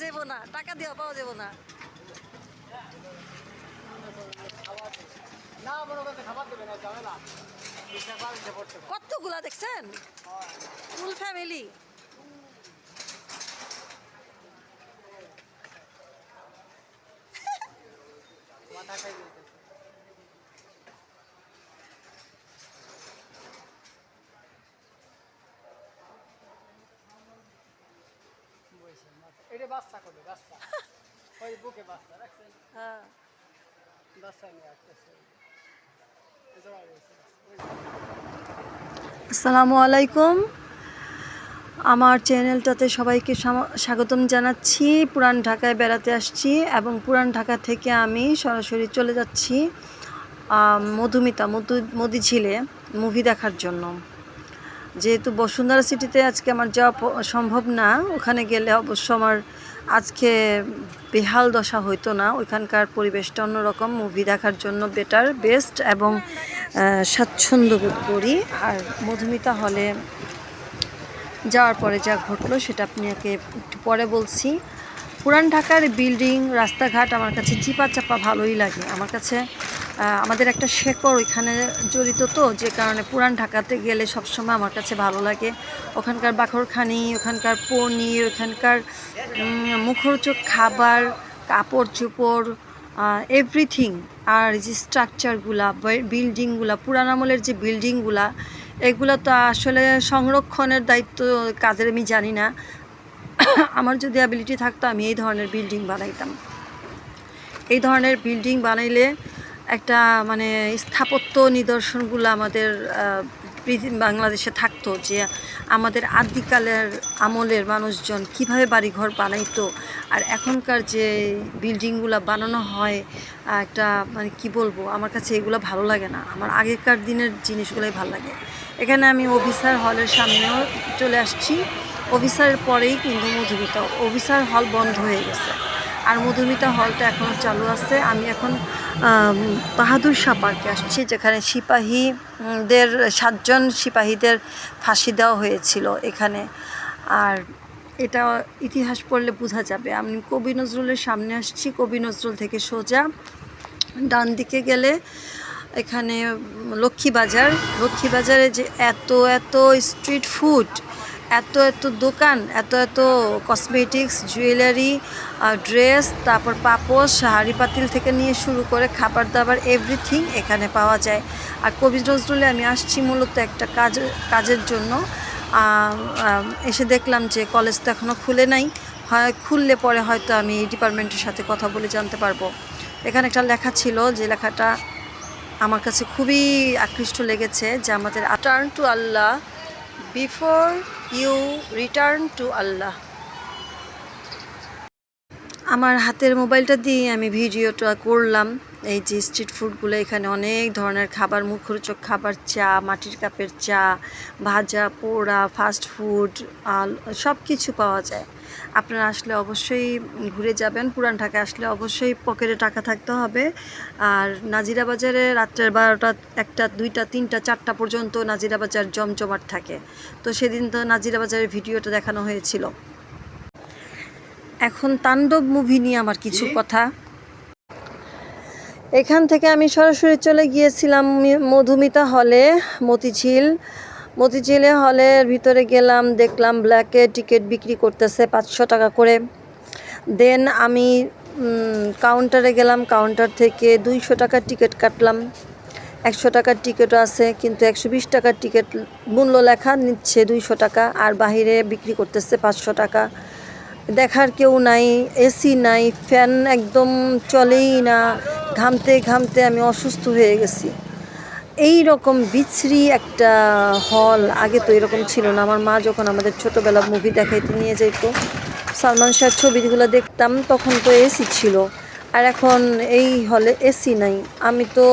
যাব না, টাকা দিয়ে পাওয়া যাব না। কতগুলা দেখছেন ফুল ফ্যামিলি। এটা বাচ্চা করে বাচ্চা ওই বুকে বাচ্চা রাখছেন হ্যাঁ বাচ্চা নিয়ে আসতেছে। আসসালামু আলাইকুম, আমার চ্যানেলটাতে সবাইকে স্বাগতম জানাচ্ছি। পুরান ঢাকায় বেড়াতে আসছি এবং পুরান ঢাকা থেকে আমি সরাসরি চলে যাচ্ছি মধুমিতা মুভি দেখার জন্য। যেহেতু বসুন্ধরা সিটিতে আজকে আমার যাওয়া সম্ভব না, ওখানে গেলে অবশ্য আমার আজকে বেহাল দশা হইতো না। ওইখানকার পরিবেশটা অন্যরকম, মুভি দেখার জন্য বেস্ট এবং স্বাচ্ছন্দ্য বোধ করি। আর মধুমিতা হলে যাওয়ার পরে যা ঘটলো সেটা আপনাকে একটু পরে বলছি। পুরান ঢাকার বিল্ডিং, রাস্তাঘাট আমার কাছে চিপা চাপা ভালোই লাগে। আমার কাছে আমাদের একটা শেকড় ওইখানে জড়িত, তো যে কারণে পুরান ঢাকাতে গেলে সবসময় আমার কাছে ভালো লাগে। ওখানকার বাখরখানি, ওখানকার পনির, ওখানকার মুখরোচক খাবার, কাপড় চোপড়, এভরিথিং। আর যে স্ট্রাকচারগুলা, বিল্ডিংগুলা, পুরান আমলের যে বিল্ডিংগুলা, এগুলো তো আসলে সংরক্ষণের দায়িত্ব কাদের আমি জানি না। আমার যদি অ্যাবিলিটি থাকতো আমি এই ধরনের বিল্ডিং বানাইতাম। এই ধরনের বিল্ডিং বানাইলে একটা মানে স্থাপত্য নিদর্শনগুলো আমাদের বাংলাদেশে থাকতো, যে আমাদের আদিকালের আমলের মানুষজন কিভাবে বাড়িঘর বানাইতো। আর এখনকার যে বিল্ডিংগুলো বানানো হয় একটা মানে কি বলবো, আমার কাছে এগুলো ভালো লাগে না। আমার আগেকার দিনের জিনিসগুলোই ভালো লাগে। এখানে আমি অফিসার হলের সামনেও চলে আসছি। অফিসারের পরেই কিন্তু মধুমিতা, অফিসার হল বন্ধ হয়ে গেছে আর মধুমিতা হলটা এখনও চালু আছে। আমি এখন বাহাদুর শাহ পার্কে আসছি, যেখানে সিপাহীদের 7 জন সিপাহীদের ফাঁসি দেওয়া হয়েছিল এখানে। আর এটা ইতিহাস পড়লে বোঝা যাবে। আমি কবি নজরুলের সামনে আসছি। কবি নজরুল থেকে সোজা ডান দিকে গেলে এখানে লক্ষ্মীবাজারে যে এত স্ট্রিট ফুড, এত দোকান, এত কসমেটিক্স, জুয়েলারি, ড্রেস, তারপর পাপোশ, হাঁড়ি পাতিল থেকে নিয়ে শুরু করে খাবার দাবার এভরিথিং এখানে পাওয়া যায়। আর কবি নজরুলে আমি আসছি মূলত একটা কাজের জন্য। এসে দেখলাম যে কলেজ তো এখনও খুলে নাই, খুললে পরে হয়তো আমি এই ডিপার্টমেন্টের সাথে কথা বলে জানতে পারবো। এখানে একটা লেখা ছিল, যে লেখাটা আমার কাছে খুবই আকৃষ্ট লেগেছে, যে আমাদের turn to Allah before you return to Allah. আমার হাতের মোবাইলটা দিয়ে আমি ভিডিওটা করলাম। এই যে স্ট্রিট ফুডগুলো, এখানে অনেক ধরনের খাবার, মুখরোচক খাবার, চা, মাটির কাপের চা, ভাজা পোড়া, ফাস্ট ফুড, সব কিছু পাওয়া যায়। আপনারা আসলে অবশ্যই ঘুরে যাবেন। পুরান ঢাকায় আসলে অবশ্যই পকেটে টাকা থাকতে হবে। আর নাজিরা বাজারে রাত্রের 12টা, 1টা, 2টা, 3টা, 4টা পর্যন্ত নাজিরা বাজার জমজমাট থাকে। তো সেদিন তো নাজিরা বাজারের ভিডিওটা দেখানো হয়েছিল। এখন তাণ্ডব মুভি নিয়ে আমার কিছু কথা। এখান থেকে আমি সরাসরি চলে গিয়েছিলাম মধুমিতা হলে, মতিঝিলে হলের ভিতরে গেলাম, দেখলাম ব্ল্যাকে টিকিট বিক্রি করতেছে 500 টাকা করে। দেন আমি কাউন্টারে গেলাম, কাউন্টার থেকে 200 টাকার টিকিট কাটলাম। 100 টাকার টিকিটও আছে, কিন্তু 120 টাকার টিকিট মূল্য লেখা, নিচ্ছে 200 টাকা। আর বাহিরে বিক্রি করতেছে 500 টাকা। দেখার কেউ নাই, এসি নাই, ফ্যান একদম চলেই না, ঘামতে আমি অসুস্থ হয়ে গেছি। এই রকম বিচ্ছিরি একটা হল আগে তো এরকম ছিল না। আমার মা যখন আমাদের ছোটোবেলা মুভি দেখাইতে নিয়ে যেত, সালমান শাহর ছবিগুলো দেখতাম, তখন তো এসি ছিল। আর এখন এই হলে এসি নাই। আমি তো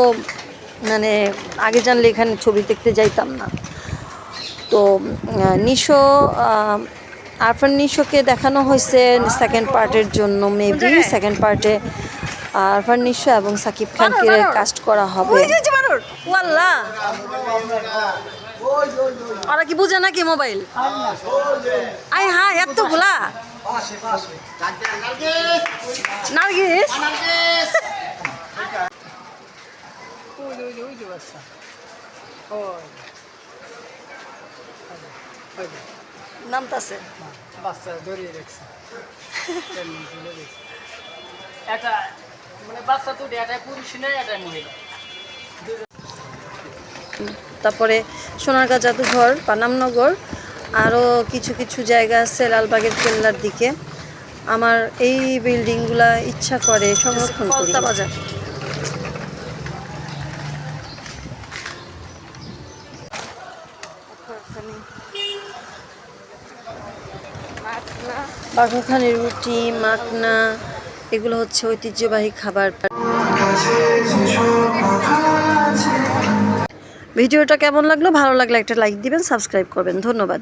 মানে আগে জানলে এখানে ছবি দেখতে যাইতাম না। তো আরফান নিশোকে দেখানো হয়েছে সেকেন্ড পার্টের জন্য, মেবি সেকেন্ড পার্টে আরফান নিশো এবং সাকিব খানকে কাস্ট করা হবে। ওরা কি বুঝে নাকি মোবাইল? আয় হ্যাঁ, এতগুলা নার্গিস ওই যে বাচ্চা ওই ওই যে নামতাছে বাচ্চা ধরিয়ে রেখেছে এটা মানে বাচ্চা তো এটা পুরুষ নেই এটা মহিলা তারপরে সোনারগাঁ জাদুঘর পানামনগর আরও কিছু কিছু জায়গা আছে লালবাগের কেল্লার দিকে আমার এই বিল্ডিংগুলা ইচ্ছা করে সংরক্ষণ করি বাজার বাঘাখানির রুটি মাখনা এগুলো হচ্ছে ঐতিহ্যবাহী খাবার ভিডিওটা কেমন লাগলো ভালো লাগলে একটা লাইক দিবেন সাবস্ক্রাইব করবেন ধন্যবাদ